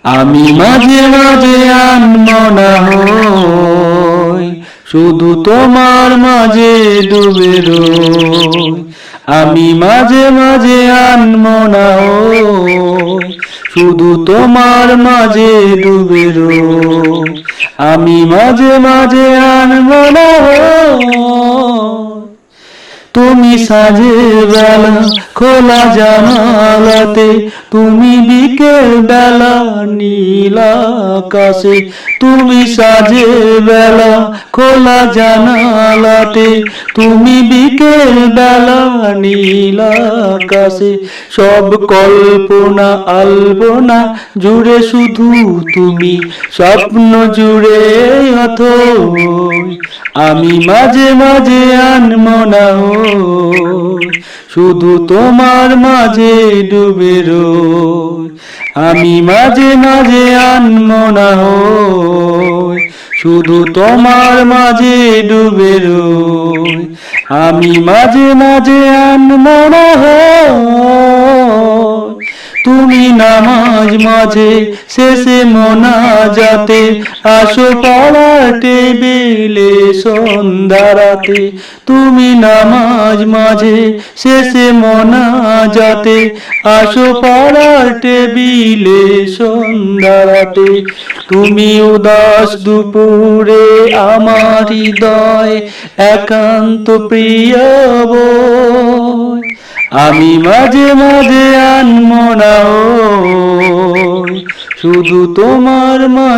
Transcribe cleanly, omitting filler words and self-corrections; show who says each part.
Speaker 1: আমি মাঝে মাঝে আনমনা হই, শুধু তোমার মাঝে ডুবে রই। আমি মাঝে মাঝে আনমনা হই, শুধু তোমার মাঝে ডুবে রই। আমি মাঝে মাঝে আনমনা হই। তুমি সাজের বেলা খোলা জানালাতে, তুমি বিকেল বেলা নীল আকাশে। তুমি সাজের বেলা খোলা জানালাতে, তুমি বিকেল বেলা নীল আকাশে। সব কল্পনা আলপনা জুড়ে শুধু তুমি, স্বপ্ন জুড়ে অথই। আমি মাঝে মাঝে আনমনা হই, শুধু তোমার মাঝে ডুবে রই। আমি মাঝে মাঝে আনমনা হই, শুধু তোমার মাঝে ডুবে রই। আমি মাঝে মাঝে আনমনা হই। তুমি নামাজ মাঝে শেষে মোনাজাতে, আসো পড়ার টেবিলে সন্ধ্যা রাতে। তুমি নামাজ মাঝে শেষে মোনাজাতে, আসো পড়ার টেবিলে সন্ধ্যা রাতে। তুমি উদাস দুপুরে আমার হৃদয় একান্ত প্রিয় বই। আমি মাঝে মাঝে আনমনা হই, শুধু তোমার মাঝে